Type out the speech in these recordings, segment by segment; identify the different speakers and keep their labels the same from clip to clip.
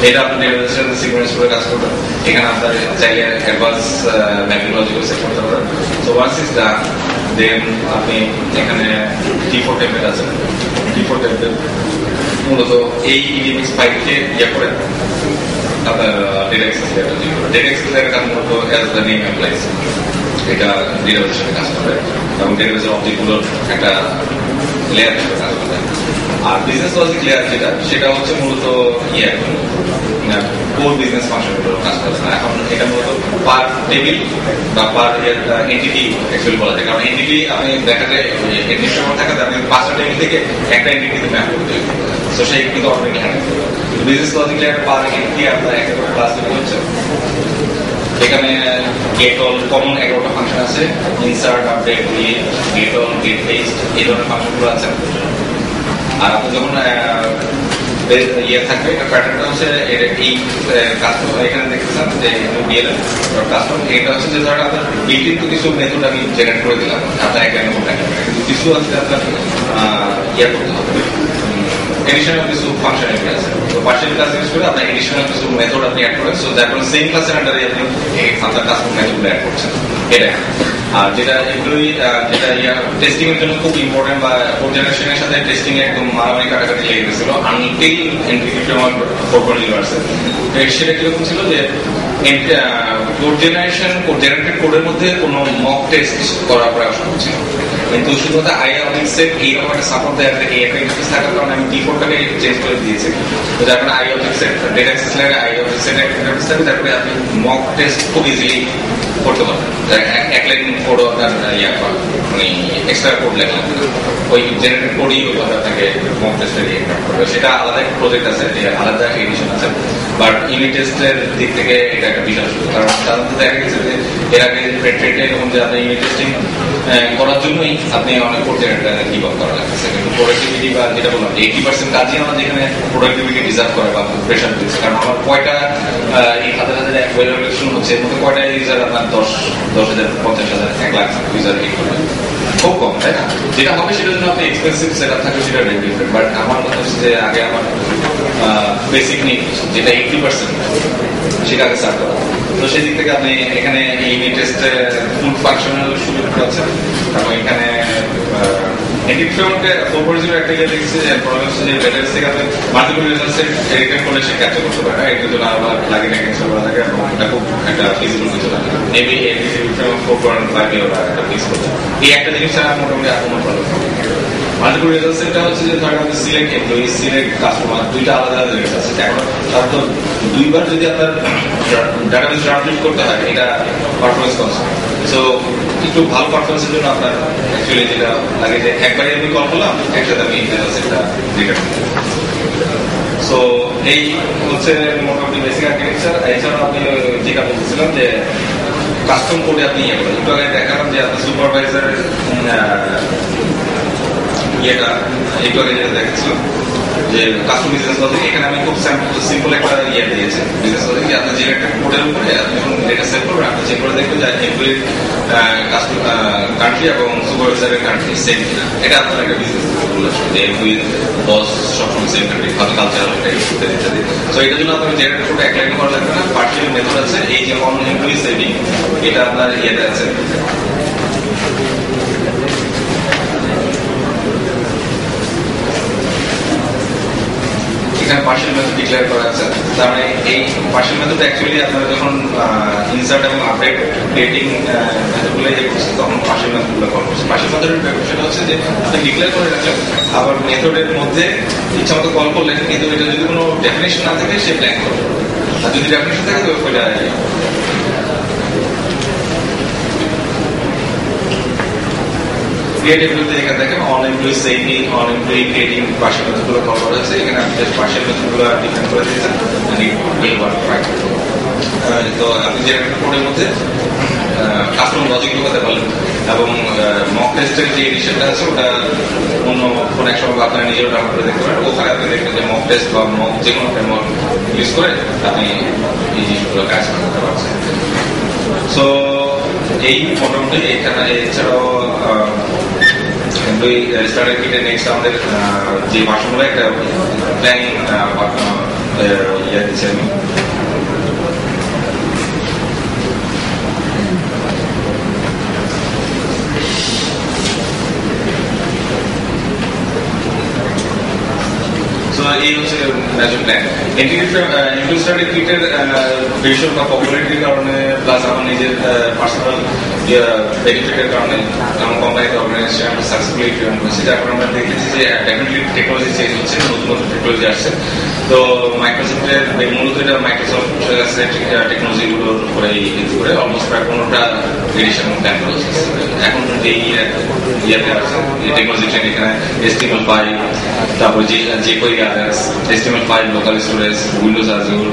Speaker 1: এটা আপনি ডেটাবেসের সিকোয়েন্স করে কাজ করবেন। এখানে আপনার চাইলে অ্যাডভান্স ম্যাপিং লজিক সেট করতে পারেন। সো ওয়ান্স ইজ ডান, দেন আপনি এখানে ডিফল্ট টেমপ্লেট আছে। ডিফল্ট টেমপ্লেট মূলত এই ইডিএমএক্স ফাইলকে ইয়ে করে আপনার ডেটা অ্যাক্সেস লেয়ারটা তৈরি করে। ডেটা অ্যাক্সেস লেয়ারটা মূলত অ্যাজ দ্য নেম এমপ্লয়িজ, এটা ডেটাবেসের সাথে কাজ করে এবং ডেটাবেসের অবজেক্টগুলোর একটা লেয়ার হিসেবে কাজ করে। আর বিজনেস লজিক লেয়ার যেটা, সেটা হচ্ছে মূলত কোর বিজনেস ফাংশনগুলোর কাজ করে না। এখন এটা মূলত পার টেবিল বা পার এন্টিটি অ্যাকচুয়ালি বলা যায়, কারণ এন্টিটি আপনি দেখা যায় এন্টিটি সময় থাকে আপনি 5টা টেবিল থেকে একটা এন্টিটিতে ম্যাপ করতে হবে, তো সেই কিন্তু অটোমেটিক হ্যান্ডেল করবে। Business logic layer per entity আপনার একটা করে ক্লাস তৈরি হচ্ছে। এখানে গেট অল কমন 11টা ফাংশন আছে, insert, update, read, get all, get paste, এই ধরনের ফাংশনগুলো আছে। আর আপনি যখন ইয়ে থাকবে, এটা প্যাটার্নটা হচ্ছে এই কাস্টমার এখানে দেখতেছেন যে বিএলএম কাস্টমার, এটা হচ্ছে যে ধরেন আপনার বিল্ডিং তো কিছু মেথড আমি জেনারেট করে দিলাম আপনার একটা কিছু আছে আপনার ইয়ে করতে হবে, এডিশনাল কিছু ফাংশনালিটি আছে। তো পার্সিয়াল ক্লাস ইউজ করে আপনার এডিশনাল কিছু মেথড আপনি অ্যাড করেন, সো দ্যাট মিন্স সেম ক্লাসের আন্ডারে আপনি আপনার কাস্টমার মেথডগুলো অ্যাড করছেন। এটা আর যেটা এগুলোই যেটা টেস্টিং এর জন্য খুব ইম্পর্টেন্ট, বা ফোর জেনারেশনের সাথে টেস্টিং এ একদম মারামারি কাটাকাটি লেগে গেছিল আনটিল এনটিটি ফ্রেমওয়ার্ক 4.0 আসছে। সেটা কিরকম ছিল যে কোড জেনারেটেড কোডের মধ্যে কোনো মক টেস্ট করা প্রায় অসম্ভব ছিল, কিন্তু শুধুমাত্র আইঅটিক সেট এইরকম একটা সাপোর্ট দেয়, এই একটা ইন্টারফেস থাকার কারণে আমি ডিফল্টটাকে চেঞ্জ করে দিয়েছি। তো যার কারণে আইঅটিক সেট ডেটা অ্যাক্সেস লেয়ারে আইঅটিক সেট একটা ইন্টারফেস থাকে, তারপরে আপনি মক টেস্ট খুব ইজিলি করতে পারবেন। এক লাইন কোড আপনার মানে এক্সট্রা কোড লেখা ওই জেনারেটেড কোডই আপনাকে মক টেস্টের করবে, সেটা আলাদা একটা প্রজেক্ট আছে, আলাদা এডিশন আছে। বাট ইউনিট টেস্টের দিক থেকে এটা একটা বিশাল সুযোগ, কারণ সাধারণত দেখা গেছে যে এর আগে রেটে এরকম যে আপনি ইউনিট টেস্টিং করার জন্যই আপনি অনেক কোড জেনারেট গিভ আপ করা লাগছে, কিন্তু প্রোডাক্টিভিটি বা যেটা বললাম 80% কাজই আমার যেখানে প্রোডাক্টিভিটি ডিজার্ভ করে বা প্রেশার দিচ্ছে, কারণ আমার কয়টা এই 1000 অ্যাকুয়ালিফিকেশন হচ্ছে, এর মধ্যে কয়টা ইউজার আপনার 10,000, 50,000, 1 লাখ ইউজার হিট করবেন, খুব কম, তাই না? যেটা হবে সেটার জন্য আপনি এক্সপেন্সিভ সেট আপ থাকবে, সেটা ডিফারেন্ট। বাট আমার কথা হচ্ছে যে আগে আমার বেসিক নিড যেটা 80% সেটা আগে স্টার্ট করা। তো সেই দিক থেকে আপনি এখানে ইউনিট টেস্টে ফুল ফাংশনাল সুযোগ পাচ্ছেন, এবং এখানে এডিট ফ্রেমওয়ার্কে 4.0 একটা ইয়ে দেখছি যে প্রবলেম হচ্ছে যে ডেটাবেস থেকে আপনি মাল্টিপল রেজাল্টস এডিট করলে সে ক্যাপচার করতে পারে না, এটার জন্য আবার প্লাগইন ইনস্টল করা থাকে এবং এটা খুব একটা ফিজিবল কিছু না। মেবি এডিট ফ্রেমওয়ার্ক 4.5 ওরা একটা ফিক্স করতে, এই একটা জিনিস ছাড়া মোটামুটি আর কোনো প্রবলেম নেই। মাল্টিপল রেজাল্টস এটা হচ্ছে যে ধরেন আপনি সিলেক্ট এমপ্লয়ি, সিলেক্ট কাস্টমার, দুইটা আলাদা আলাদা জিনিস আছে। এখন তার তো দুইবার যদি আপনার ডাটাবেস ট্রান্সলেট করতে হয়, এটা পারফরমেন্স কনসার্ন। সো একটু ভালো পারফরমেন্সের জন্য আপনার অ্যাকচুয়ালি যেটা লাগে যে একবারে আমি কল করলাম, একসাথে আমি রেজাল্টসটা রেকর্ড করলাম। সো এই হচ্ছে মোটামুটি বেসিক আর্কিটেকচার। এছাড়া আপনি যেটা বলছিলাম যে কাস্টম কোডে আপনি ইয়ে করেন, একটু আগে দেখালাম যে আপনার সুপারভাইজার ইয়েটা একটু আগে যেটা দেখাচ্ছিলাম যে কাস্টম বিজনেস লজিক, এখানে আমি খুব সিম্পল একটা ইয়ে দিয়েছি বিজনেস লজিক, যে আপনার যে একটা কোডের উপরে আপনি যখন ডেটা সেভ করবেন, আপনি চেক করে দেখবেন যে এমপ্লয়ির কান্ট্রি এবং সুপারভাইজারের কান্ট্রি সেম কিনা। এটা আপনার একটা বিজনেস রুল আসবে যে এমপ্লয়ির বস সবসময় সেম কান্ট্রি, হয়তো কালচারাল একটা ইস্যুতে ইত্যাদি। তো এটার জন্য আপনার জেনারেট কোড এক লাইন করা লাগবে না, পার্টিকুলার মেথড আছে। এই যে অন এমপ্লয়ি সেভিং, এটা আপনার ইয়েতে আছে, এখানে পার্সিয়াল মেথড ডিক্লেয়ার করা আছে। তার মানে এই পার্সিয়াল মেথড অ্যাকচুয়ালি আপনারা যখন ইনসার্ট এবং আপডেট ক্রিয়েটিং মেথডগুলো ইয়ে করছেন, তখন পার্সিয়াল মেথডগুলো কল করছেন। পার্সিয়াল মেথডের সেটা হচ্ছে যে আপনি ডিক্লেয়ার করে রাখলেন, আবার মেথডের মধ্যে ইচ্ছা মতো কল করলেন, কিন্তু এটা যদি কোনো ডেফিনেশন না থাকে সে ব্ল্যাঙ্ক করবে, আর যদি ডেফিনেশন থাকে তো ওইটা ক্রিয়েটিভিটিতে এখানে দেখেন on employee saving, on employee creating partial মেথডগুলো কল করা হয়েছে। এখানে আপনি জাস্ট পার্সিয়াল মেথডগুলো ডিফাইন করে দিয়েছেন, তো আপনি যে একটা কোডের মধ্যে কাস্টমার লজিক ঢোকাতে পারলেন, এবং মক টেস্টের যে এডিশনটা আছে ওটা অন্য কোনো এক সময় আপনারা নিজেও ডাউনলোড করে দেখতে পারেন। ওখানে আপনি দেখবেন যে মক টেস্ট বা মক যে কোনো ফ্রেমওয়ার্ক ইউজ করে আপনি এই জিনিসগুলো কাজ করতে পারছেন। সো এই মোটামুটি এখানে এছাড়াও স্টার্টার কিটের নেক্সট আমাদের যে ভাষণগুলো একটা প্ল্যানিং ইয়ে দিচ্ছি আমি। এই হচ্ছে মেজর প্ল্যান। এন্ট্রি কিটের ভীষণ বা পপুলারিটির কারণে প্লাস আমার নিজের পার্সোনাল বেনিফিটের কারণে আমার কোম্পানিতে অর্গানাইজেশন আমরা সাকসেসফুলি ইমপ্লিমেন্ট করছি। যার কারণে আমরা দেখেছি যে ডেফিনেটলি টেকনোলজি চেঞ্জ হচ্ছে, নতুন নতুন টেকনোলজি আসছে। তো মাইক্রোসফটের মূলত এটা মাইক্রোসফট টেকনোলজিগুলোর উপরে ভিত্তি করে অলমোস্ট প্রায় 15টা এডিশন প্ল্যান করা হচ্ছে। এখন এই ইয়েতে আছে টেকনোলজি ট্রেন্ড, এখানে HTML5, তারপর jQuery others, HTML5 local storage, Windows Azure,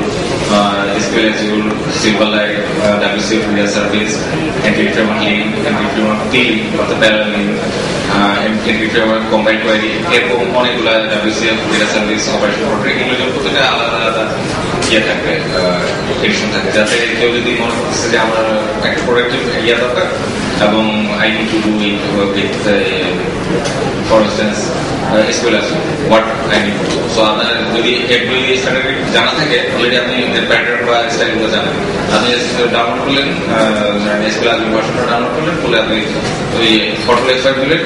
Speaker 1: SQL Azure, Silverlight, WCF Media Service, Entity Framework Link, Entity Framework T, অর্থাৎ Parallel, Entity Framework Combined Query, এরকম অনেকগুলো WCF Media Service অপারেশন করবে। এগুলো যখন প্রত্যেকটা আলাদা আলাদা ইয়ে থাকবে, এডিশন থাকবে, যাতে কেউ যদি মনে করতেছে যে আমার একটা প্রোডাক্টিভ ইয়ে দরকার এবং I need to do it with for instance SQL Azure, what I need to do. So আপনার যদি এগুলি স্ট্যান্ডার্ড জানা থাকে অলরেডি, আপনি প্যাটার্ন বা স্টাইলগুলো জানেন, আপনি ডাউনলোড করলেন SQL Azure ভার্সনটা ডাউনলোড করলেন, বলে আপনি ওই ফটো এক্সপার্ট দিলেন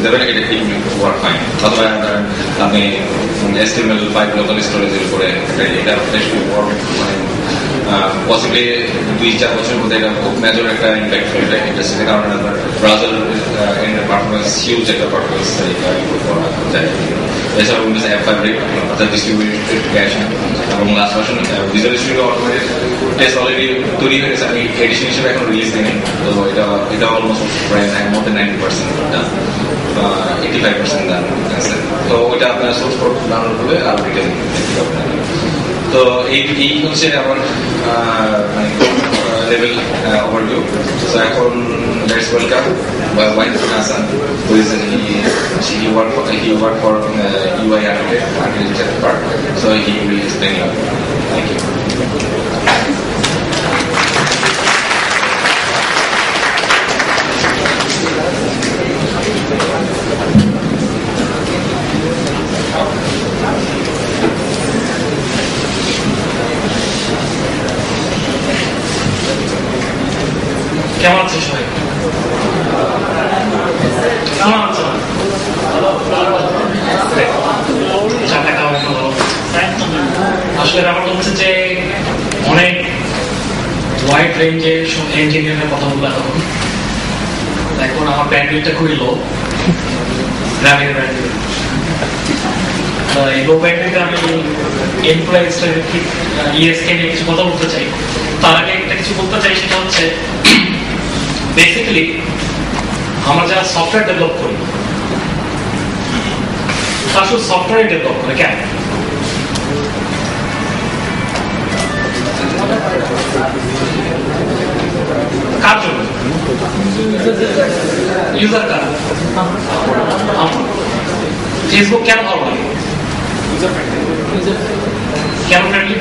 Speaker 1: দেবেন, এটা ঠিক ওয়ার্ক ফাইন। অথবা আপনি HTML5 লোকাল স্টোরেজের উপরে এটা মানে পসিবলি 2-4 বছরের মধ্যে এটা খুব মেজর একটা ইম্প্যাক্ট ফেলবে ইন্ডাস্ট্রিতে, কারণ আপনার ব্রাউজার পারফরমেন্স হিউজ একটা পারফরমেন্স ইমপ্রুভ করা যায়। এছাড়াও উইন্ডোজ অ্যাপ ফ্যাব্রিক অর্থাৎ ডিস্ট্রিবিউটেড ক্যাশন এবং last version visual studio automated test already তৈরি হয়ে গেছে। আমি এডিশন হিসেবে এখন রিলিজ দিইনি, তো এটা অলমোস্ট প্রায় মোর দেন 90% ডান, 85% ডান আছে। তো ওইটা আপনার সোর্স কোড ডাউনলোড করলে আর ডিটেল দেখতে পাবেন। তো এই হচ্ছে আমার লেভেল ওভারভিউ। সো এখন let's welcome Wahid Hasan, who is he work for UI architecture part, so he will explain you. Thank you.
Speaker 2: কেমন আছো সবাই? কেমন আছো? আসলে ব্যাপারটা হচ্ছে যে অনেক ওয়াইড রেঞ্জের সব ইঞ্জিনিয়ারের কথা বললাম। এখন আমার ব্যান্ডউইডটা খুবই লো, গ্রামের ব্যান্ডউইড। এই লো ব্যান্ডউইডে আমি এমপ্লয়িজের ইএসকে নিয়ে কিছু কথা বলতে চাই। তার আগে একটা কিছু বলতে চাই, সেটা হচ্ছে বেসিক্যালি আমরা যারা সফটওয়্যার ডেভেলপ করি তারা শুধু সফটওয়্যার ডেভেলপ করে কেন? কার জন্য? ইউজার কার? ফেসবুক কেন ভালো লাগে? কেন ফ্রেন্ডলি?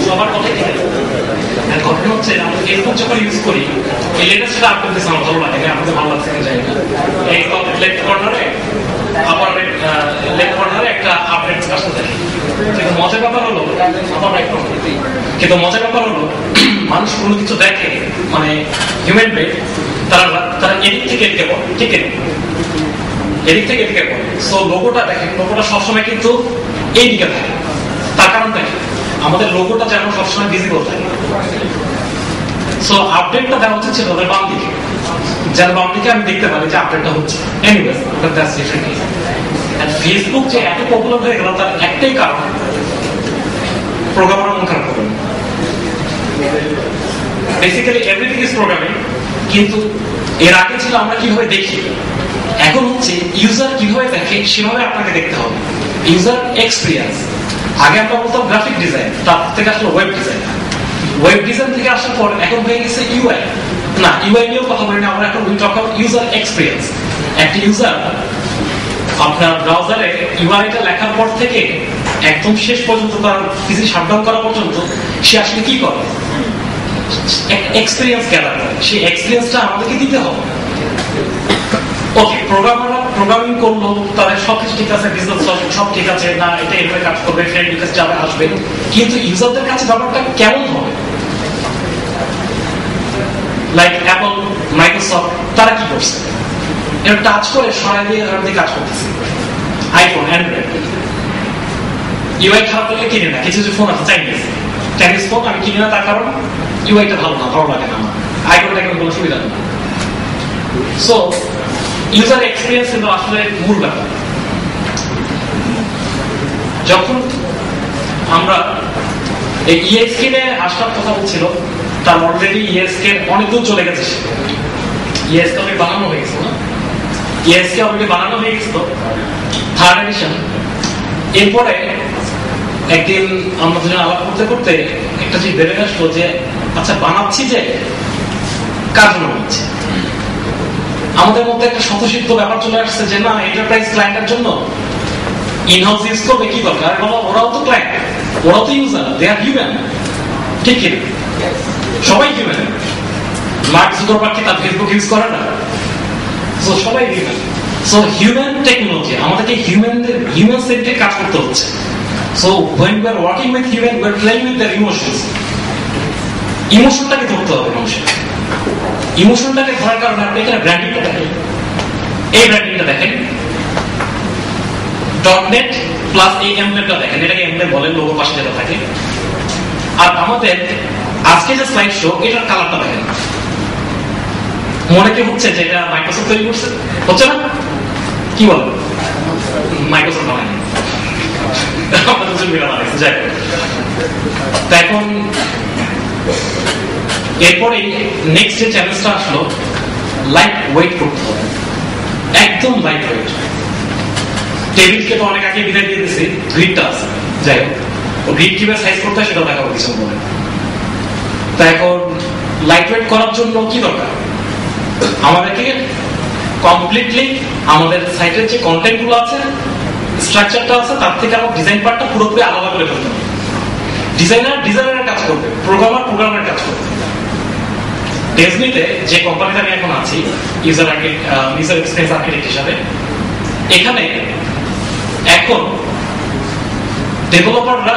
Speaker 2: সবার কথাই ঠিক আছে। ঘটনা হচ্ছে আমরা ফেসবুক যখন ইউজ করি, এই লেটেস্ট আপডেট দিচ্ছে আমার ভালো লাগে, আমাদের ভালো লাগছে না জানি না। এই লেফট কর্নারে আবার লেফট কর্নারে একটা আপডেট আসতে থাকে। কিন্তু মজার ব্যাপার হলো মানুষ কোনো কিছু দেখে, মানে হিউম্যান ব্রেন তারা এদিক থেকে এদিকে পড়ে, ঠিক আছে? এদিক থেকে এদিকে পড়ে। সো লোগোটা দেখেন, লোগোটা সবসময় কিন্তু এইদিকে থাকে। তার কারণটা কি? আমাদের লোগোটা যেন সবসময় ভিজিবল থাকে। সো আপডেটটা দেওয়া হচ্ছে ছিল ওদের বাম দিকে, যার বাম দিকে আমি দেখতে পারি যে আপডেটটা হচ্ছে। Anyways, that's different case. And Facebook যে এত পপুলার হয়ে গেল তার একটাই কারণ, প্রোগ্রামার মন খারাপ করবে। বেসিক্যালি এভরিথিং ইজ প্রোগ্রামিং, কিন্তু এর আগে ছিল আমরা কিভাবে দেখি, এখন হচ্ছে ইউজার কিভাবে দেখে সেভাবে আপনাকে দেখতে হবে। User experience. আগে আমরা বলতাম গ্রাফিক ডিজাইন, তার থেকে আসলে ওয়েব ডিজাইন। ওয়েব ডিজাইন থেকে আসার পর এখন হয়ে গেছে ইউআই। না, ইউআই নিয়েও কথা বলি না আমরা, এখন we talk about user experience. একটা ইউজার আপনার ব্রাউজারে ইউআইটা লেখার পর থেকে একদম শেষ পর্যন্ত তার পিসি শাটডাউন করা পর্যন্ত সে আসলে কি করে, এক্সপিরিয়েন্স গ্যাদার করে, সেই এক্সপিরিয়েন্সটা আমাদেরকে দিতে হবে। ওকে, প্রোগ্রামাররা প্রোগ্রামিং করলো, তাদের সবকিছু ঠিক আছে, বিজনেস সব ঠিক আছে, না এটা এভাবে কাজ করবে, ফ্রেন্ড রিকোয়েস্ট যাবে আসবে, কিন্তু ইউজারদের কাছে ব্যাপারটা কেমন হবে? লাইক অ্যাপল, মাইক্রোসফট, তারা কি করছে? এটা টাচ করে সরাই দিয়ে কাজ করতেছে। আইফোন, অ্যান্ড্রয়েড, ইউআই খারাপ হলে কিনে না। কিছু কিছু ফোন আছে চাইনিজ ফোন, আমি কিনে না তার কারণ ইউআইটা ভালো না, ভালো লাগে না আমার, আইফোনটা কেমন কোনো সুবিধা নেই। সো ইউজার এক্সপিরিয়েন্স কিন্তু আসলে মূল ব্যাপার। যখন আমরা এই ইএসকে নিয়ে আসার কথা বলছিল, তার অলরেডি ইএসকে অনেক দূর চলে গেছে। ইএসকে অলরেডি বানানো হয়ে গেছে না, ইএসকে অলরেডি বানানো হয়ে গেছে তো, থার্ড এডিশন। এরপরে একদিন আমরা দুজন আলাপ করতে করতে একটা জিনিস ভেবে আসলো যে আচ্ছা বানাচ্ছি যে কার জন্য বানাচ্ছি। আমাদের মধ্যে একটা স্বতঃসিদ্ধ ব্যাপার চলে আসছে যে না, এন্টারপ্রাইজ ক্লায়েন্টের জন্য ইনহাউস ইউজ করবে, কি দরকার? ওরাও তো ক্লায়েন্ট, ওরাও তো ইউজার, দে আর হিউম্যান, ঠিক কি? সবাই হিউম্যান। মার্ক জুকারবার্গ কি তার ফেসবুক ইউজ করে না? সো সবাই হিউম্যান। সো হিউম্যান টেকনোলজি, আমাদেরকে হিউম্যান সেন্ট্রিক কাজ করতে হচ্ছে। So when we are working with human, we are playing with their emotions. ইমোশনটাকে ধরতে হবে মানুষের। ইমোশনটাকে ধরার কারণে আপনি এখানে ব্র্যান্ডিংটা দেখেন, এই ব্র্যান্ডিংটা দেখেন, .net প্লাস এই এমব্লেমটা দেখেন, এটাকে এমব্লেম বলেন, লোগোর পাশে যেটা থাকে। আর আমাদের আজকে যে স্লাইড শো, এটার কালারটা দেখেন। মনে কি হচ্ছে যে এটা মাইক্রোসফট তৈরি করছে? হচ্ছে না? কি বলেন? মাইক্রোসফট বানায়নি, এখন এরপরে নেক্সট যে চ্যালেঞ্জটা আসলো, লাইট ওয়েট করতে হবে, একদম লাইট ওয়েট। টেবিলকে তো অনেক আগে বিদায় দিয়ে দিয়েছি, গ্রিডটা আছে, যাই হোক গ্রিড কিভাবে সাইজ করতে হয় সেটা দেখাবো কিছু বলে। তা এখন লাইট ওয়েট করার জন্য কি দরকার? আমাদেরকে কমপ্লিটলি আমাদের সাইটের যে কন্টেন্ট গুলো আছে, স্ট্রাকচারটা আছে, তার থেকে আমার ডিজাইন পার্টটা পুরোপুরি আলাদা করে ফেলতে হবে। ডিজাইনারের কাজ করবে, প্রোগ্রামার কাজ করবে। ডেজনিতে যে কোম্পানিতে আমি এখন আছি, ইউজার এক্সপিরিয়েন্স আর্কিটেক্ট হিসাবে, এখানে এখন ডেভেলপাররা,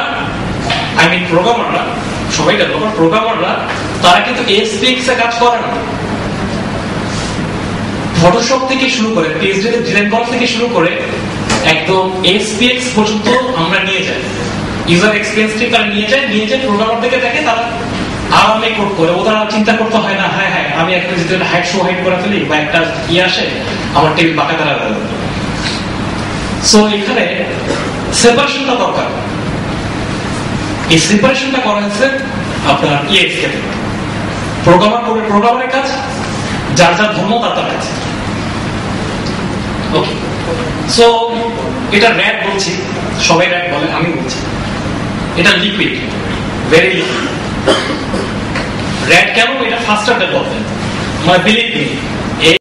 Speaker 2: আই মিন প্রোগ্রামাররা, সবাই ডেভেলপার, প্রোগ্রামাররা তারা কিন্তু এসপিএক্স এ কাজ করে না। ফটোশপ থেকে শুরু করে, পিএইচডি তে ডিজাইন করা থেকে শুরু করে একদম এসপিএক্স পর্যন্ত আমরা নিয়ে যাই। ইউজার এক্সপিরিয়েন্সটি তারা নিয়ে যায় প্রোগ্রামার থেকে দেখে, তারা আরামে কোড করে, ওরা চিন্তা করতে হয় না হ্যাঁ আমি একটা যদি হাইট শো হাইট করে ফেলি বা একটা আসে আমার টেবিল বাঁকা তারা। সো এখানে সেপারেশনটা দরকার। এই সেপারেশনটা করা হয়েছে আপনার ইএক্সকে। প্রোগ্রামার করবে প্রোগ্রামারের কাজ, যার যার ধর্ম তার কাজ। ওকে, সো এটা র্যাপ বলছি, সবাই র্যাপ বলে, আমি বলছি এটা লিকুইড, ভেরি লিকুইড। র্যাপ কেন? এটা ফাস্টার ডেভেলপমেন্ট, মানে বিলিভ মি